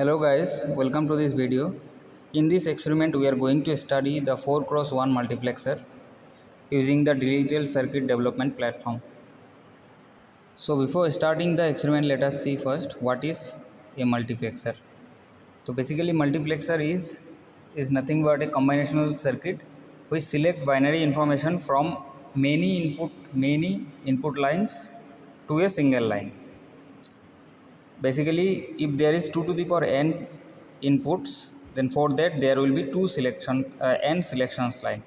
Hello guys, welcome to this video. In this experiment we are going to study the 4x1 multiplexer using the digital circuit development platform. So before starting the experiment, let us see first what is a multiplexer. So basically multiplexer is nothing but a combinational circuit which select binary information from many input lines to a single line. Basically, if there is 2 to the power n inputs, then for that there will be n selections line.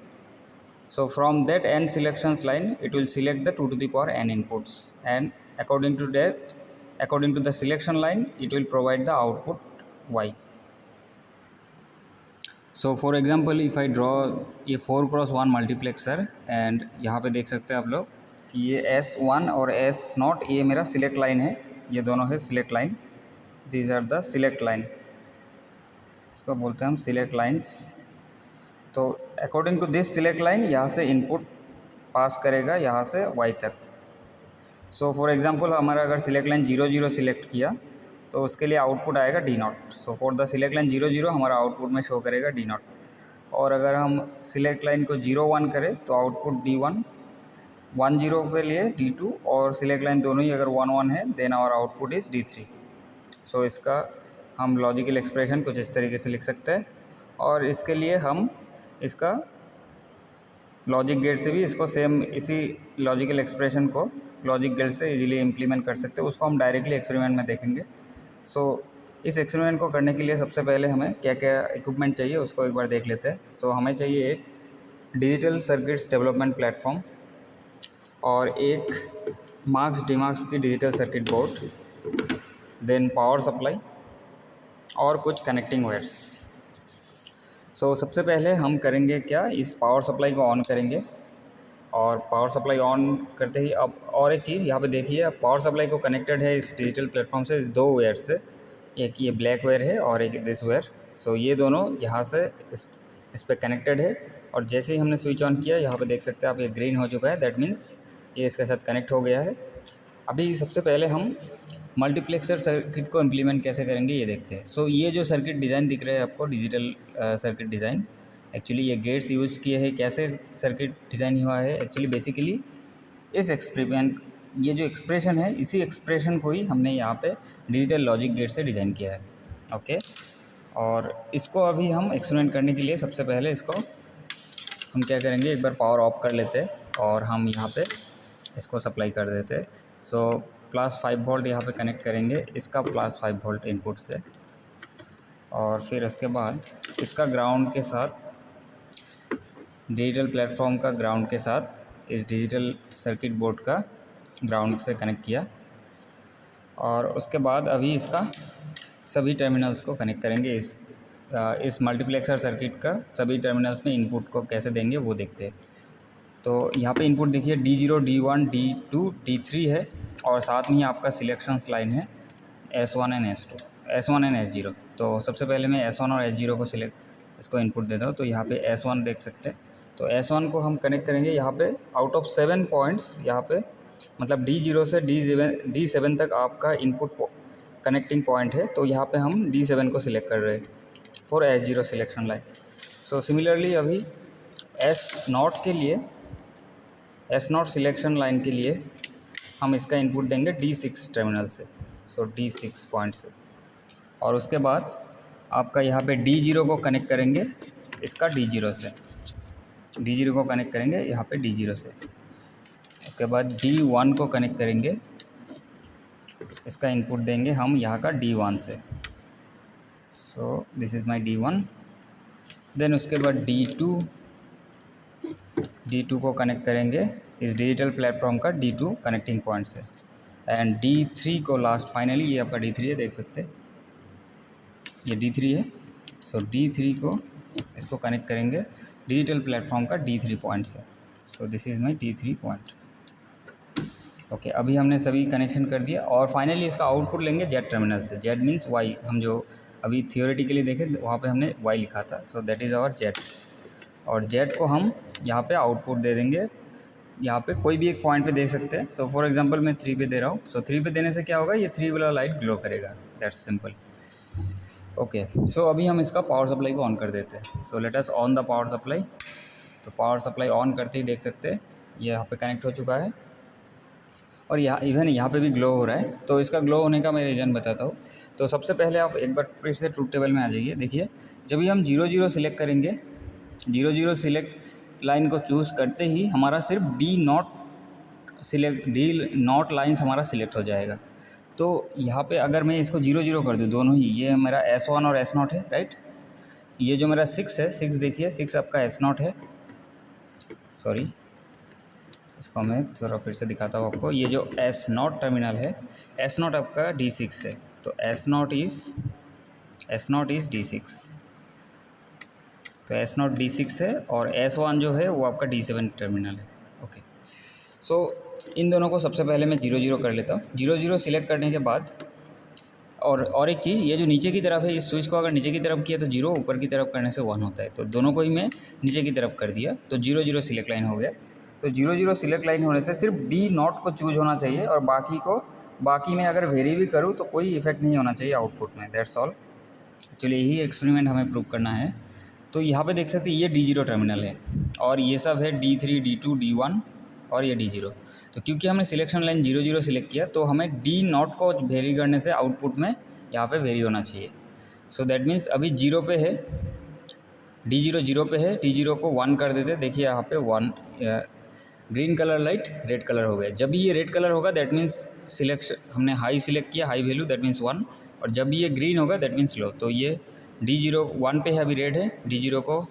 So from that n selections line, it will select the 2 to the power n inputs, and according to the selection line, it will provide the output y. So for example, if I draw ये 4x1 multiplexer and यहाँ पे देख सकते हैं आप लोग कि ये S1 और S0 ये मेरा सिलेक्ट लाइन है, ये दोनों है select line. These are the select line, इसको बोलते हैं हम सिलेक्ट लाइन्स. तो according to this select line यहाँ से इनपुट पास करेगा यहाँ से वाई तक. सो फॉर एग्जांपल हमारा अगर सिलेक्ट लाइन 0 0 सिलेक्ट किया तो उसके लिए आउटपुट आएगा D0. So for the select line 0 0 हमारा आउटपुट में शो करेगा D0. और अगर हम सिलेक्ट लाइन को 0 1 करें तो आउटपुट D1, 1 0 पे लिए D2, और सिलेक्ट लाइन दोनों ही अगर 1 1 है then our output is D3. So इसका हम लॉजिकल एक्सप्रेशन कुछ इस तरीके से लिख सकते हैं, और इसके लिए हम इसका लॉजिक गेट से भी इसको सेम इसी लॉजिकल एक्सप्रेशन को लॉजिक गेट से इजीली इम्प्लीमेंट कर सकते हैं. उसको हम डायरेक्टली एक्सपेरिमेंट में देखेंगे. सो इस एक्सपेरिमेंट को करने के लिए सबसे पहले हमें क्या क्या इक्विपमेंट चाहिए उसको एक बार देख लेते हैं. सो हमें चाहिए एक डिजिटल सर्किट्स डेवलपमेंट प्लेटफॉर्म और एक मार्क्स डीमार्क्स की digital circuit board, then power supply और कुछ कनेक्टिंग वायर्स. सो सबसे पहले हम करेंगे क्या, इस पावर सप्लाई को ऑन करेंगे. और पावर सप्लाई ऑन करते ही अब और एक चीज़ यहाँ पे देखिए, पावर सप्लाई को कनेक्टेड है इस डिजिटल प्लेटफॉर्म से 2 वायर से. एक ये ब्लैक वायर है और एक दिस वायर. सो ये दोनों यहाँ से इस पे कनेक्टेड है. और जैसे ही हमने स्विच ऑन किया यहाँ पे देख सकते हैं आप, ये ग्रीन हो चुका है. दैट मीन्स ये इसके साथ कनेक्ट हो गया है. अभी सबसे पहले हम मल्टीप्लेक्सर सर्किट को इम्प्लीमेंट कैसे करेंगे ये देखते हैं. सो ये जो सर्किट डिज़ाइन दिख रहा है आपको, डिजिटल सर्किट डिज़ाइन, एक्चुअली ये गेट्स यूज़ किए हैं. कैसे सर्किट डिज़ाइन हुआ है, एक्चुअली बेसिकली इस एक्सपेरिमेंट ये जो एक्सप्रेशन है, इसी एक्सप्रेशन को ही हमने यहाँ पे डिजिटल लॉजिक गेट से डिज़ाइन किया है. ओके, और इसको अभी हम एक्सपेरिमेंट करने के लिए सबसे पहले इसको हम क्या करेंगे, एक बार पावर ऑफ कर लेते हैं और हम यहाँ पे इसको सप्लाई कर देते हैं. सो +5 वोल्ट यहाँ पे कनेक्ट करेंगे इसका +5 वोल्ट इनपुट से, और फिर उसके बाद इसका ग्राउंड के साथ, डिजिटल प्लेटफॉर्म का ग्राउंड के साथ इस डिजिटल सर्किट बोर्ड का ग्राउंड से कनेक्ट किया. और उसके बाद अभी इसका सभी टर्मिनल्स को कनेक्ट करेंगे. इस मल्टीप्लेक्सर सर्किट का सभी टर्मिनल्स में इनपुट को कैसे देंगे वो देखते हैं. तो यहाँ पे इनपुट देखिए D0, D1, D2, D3 है, और साथ में ही आपका सिलेक्शंस लाइन है S1 एंड S0. तो सबसे पहले मैं S1 और S0 को इसको इनपुट देता हूँ. तो यहाँ पे S1 देख सकते हैं. तो S1 को हम कनेक्ट करेंगे यहाँ पे आउट ऑफ 7 पॉइंट्स. यहाँ पे मतलब D0 से D7 तक आपका इनपुट कनेक्टिंग पॉइंट है. तो यहाँ पे हम D7 को सिलेक्ट कर रहे हैं for S0 selection line. So similarly अभी S0 सिलेक्शन लाइन के लिए हम इसका इनपुट देंगे D6 टर्मिनल से. सो D6 पॉइंट से, और उसके बाद आपका यहाँ पे D0 को कनेक्ट करेंगे इसका D0 से. D0 को कनेक्ट करेंगे यहाँ पे D0 से. उसके बाद D1 को कनेक्ट करेंगे, इसका इनपुट देंगे हम यहाँ का D1 से. So this is my D1. Then उसके बाद D2 को कनेक्ट करेंगे इस डिजिटल प्लेटफॉर्म का D2 कनेक्टिंग पॉइंट से. एंड D3 को लास्ट, फाइनली ये आपका D3 है, देख सकते हैं ये D3 है. सो D3 को इसको कनेक्ट करेंगे डिजिटल प्लेटफॉर्म का D3 पॉइंट से. So this is my D3 point. Okay, अभी हमने सभी कनेक्शन कर दिया, और फाइनली इसका आउटपुट लेंगे Z टर्मिनल से. Z means Y. हम जो अभी थियोरेटिकली देखे वहाँ पे हमने Y लिखा था. So that is our Z, और Z को हम यहाँ पे आउटपुट दे देंगे. यहाँ पे कोई भी एक पॉइंट पे दे सकते हैं. सो फॉर एग्जांपल मैं 3 पे दे रहा हूँ. सो 3 पे देने से क्या होगा, ये 3 वाला लाइट ग्लो करेगा. That's simple. ओके, सो अभी हम इसका पावर सप्लाई को ऑन कर देते हैं। So let us on the power supply. तो पावर सप्लाई ऑन करते ही देख सकते हैं ये यहाँ पे कनेक्ट हो चुका है और यहाँ इवन यहाँ पे भी ग्लो हो रहा है। तो इसका ग्लो होने का मैं रीज़न बताता हूँ। तो सबसे पहले आप एक बार फिर से ट्रूथ टेबल में आ जाइए। देखिए, जब भी हम 0 0 सिलेक्ट करेंगे, 0 0 सिलेक्ट लाइन को चूज़ करते ही हमारा सिर्फ डी नॉट लाइन्स हमारा सिलेक्ट हो जाएगा। तो यहाँ पे अगर मैं इसको 0 0 कर दूँ, दोनों ही, ये मेरा S1 और S0 है, राइट। ये जो मेरा 6 है, 6 देखिए, 6 आपका S0 है। सॉरी, इसको मैं थोड़ा फिर से दिखाता हूँ आपको। ये जो S0 टर्मिनल है, S0 आपका D6 है। तो S0 इज़ D6। तो S0 D6 है और S1 जो है वो आपका D7 टर्मिनल है। ओके, सो इन दोनों को सबसे पहले मैं 0 0 कर लेता हूँ। 0 0 सिलेक्ट करने के बाद और एक चीज़, ये जो नीचे की तरफ है, इस स्विच को अगर नीचे की तरफ किया तो 0, ऊपर की तरफ करने से 1 होता है। तो दोनों को ही मैं नीचे की तरफ कर दिया, तो 0 0 सिलेक्ट लाइन हो गया। तो 0 0 सिलेक्ट लाइन होने से सिर्फ D0 को चूज होना चाहिए और बाकी में अगर वेरी भी करूँ तो कोई इफेक्ट नहीं होना चाहिए आउटपुट में। That's all. एक्चुअली यही एक्सपेरिमेंट हमें प्रूव करना है। तो यहाँ पे देख सकते हैं ये D0 टर्मिनल है और ये सब है D3, D2, D1 और ये D0। तो क्योंकि हमने सिलेक्शन लाइन 0 0 सिलेक्ट किया तो हमें D0 को वेरी करने से आउटपुट में यहाँ पे वेरी होना चाहिए। सो दैट मीन्स अभी 0 पे है, D0 0 पे है, D0 को 1 कर देते। देखिए यहाँ पे 1 green colour light red colour हो गया। जब भी ये रेड कलर होगा दैट मीन्स सिलेक्शन हमने हाई सिलेक्ट किया, हाई वैल्यू, दैट मीन्स 1। और जब भी ये ग्रीन होगा दैट मीन्स लो। तो ये D0 1 पे है, अभी रेड है। D0 को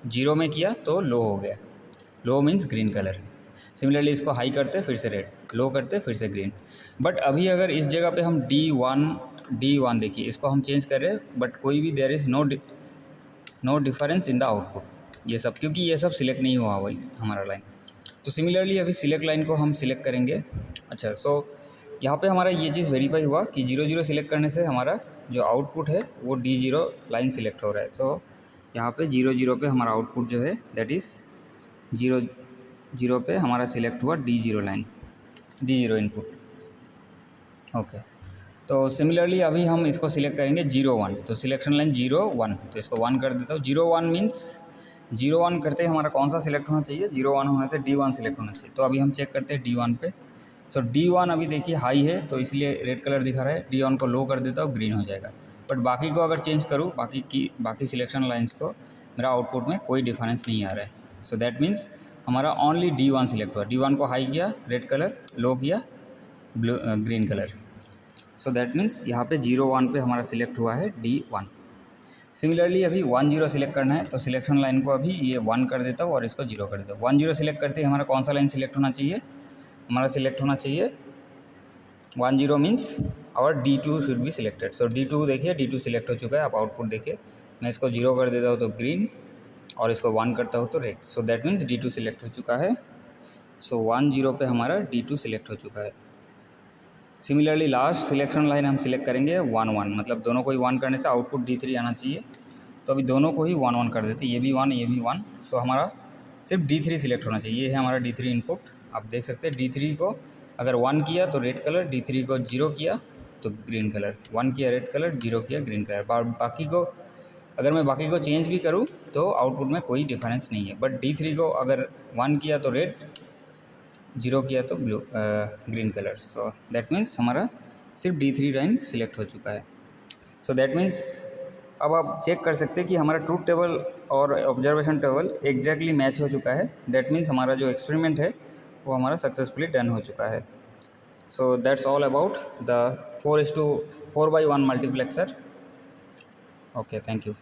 0 में किया तो लो हो गया, लो मीन्स ग्रीन कलर। सिमिलरली इसको हाई करते फिर से रेड, लो करते फिर से ग्रीन। बट अभी अगर इस जगह पे हम D1 देखिए, इसको हम चेंज कर रहे हैं बट कोई भी there is no difference in the output. ये सब क्योंकि ये सब सिलेक्ट नहीं हुआ वही हमारा लाइन। तो सिमिलरली अभी सिलेक्ट लाइन को हम सिलेक्ट करेंगे। अच्छा, सो यहाँ पे हमारा ये चीज़ वेरीफाई हुआ कि 0 0 सिलेक्ट करने से हमारा जो आउटपुट है वो D0 लाइन सिलेक्ट हो रहा है। तो यहाँ पे 0 0 पे हमारा आउटपुट जो है दैट इज़ 0 0 पे हमारा सिलेक्ट हुआ D0 line, D0 input. Okay, तो सिमिलरली अभी हम इसको सिलेक्ट करेंगे 0 1। तो सिलेक्शन लाइन 0 1, तो इसको 1 कर देता हूँ। 0 1 मीन्स 0 1 करते ही हमारा कौन सा सिलेक्ट होना चाहिए, 0 1 होने से D1 सिलेक्ट होना चाहिए। तो अभी हम चेक करते हैं D1 पे। सो D1 अभी देखिए हाई है तो इसलिए रेड कलर दिखा रहा है। D1 को लो कर देता हूँ, ग्रीन हो जाएगा। बट बाकी को अगर चेंज करूँ, बाकी सिलेक्शन लाइन्स को, मेरा आउटपुट में कोई डिफरेंस नहीं आ रहा है। सो दैट मीन्स हमारा ओनली D1 सिलेक्ट हुआ। D1 को हाई किया रेड कलर, लो किया green colour. So that means यहाँ पे 0 1 पे हमारा सिलेक्ट हुआ है D1। सिमिलरली अभी 1 0 सिलेक्ट करना है तो सिलेक्शन लाइन को अभी ये 1 कर देता हूँ और इसको 0 कर देता हूँ। 1 0 सिलेक्ट करते ही हमारा कौन सा लाइन सिलेक्ट होना चाहिए, हमारा सिलेक्ट होना चाहिए 1 0 मीन्स और D2 should be selected. So D2 देखिए, D2 सिलेक्ट हो चुका है। आप आउटपुट देखिए, मैं इसको 0 कर देता हूँ तो ग्रीन और इसको 1 करता हूँ तो red. So that means D2 select हो चुका है। सो 1 0 पे हमारा D2 सिलेक्ट हो चुका है। सिमिलरली लास्ट सिलेक्शन लाइन हम सिलेक्ट करेंगे 1 1, मतलब दोनों को ही 1 करने से आउटपुट D3 आना चाहिए। तो अभी दोनों को ही 1 1 कर देते, ये भी 1 ये भी 1। सो हमारा सिर्फ D3 सिलेक्ट होना चाहिए। ये है हमारा D3 इनपुट। आप देख सकते हैं D3 को अगर 1 किया तो रेड कलर, D3 को 0 किया तो ग्रीन कलर, 1 किया रेड कलर, 0 किया ग्रीन कलर। बाकी को अगर मैं बाकी को चेंज भी करूँ तो आउटपुट में कोई डिफरेंस नहीं है। बट D3 को अगर 1 किया तो रेड, 0 किया तो blue green colour. So that means हमारा सिर्फ D3 लाइन सिलेक्ट हो चुका है। सो दैट मीन्स अब आप चेक कर सकते हैं कि हमारा ट्रूथ टेबल और ऑब्जर्वेशन टेबल एग्जैक्टली मैच हो चुका है। दैट मीन्स हमारा जो एक्सपेरिमेंट है वो हमारा सक्सेसफुली डन हो चुका है। So that's all about the 4:4/1 multiplexer. Okay, thank you.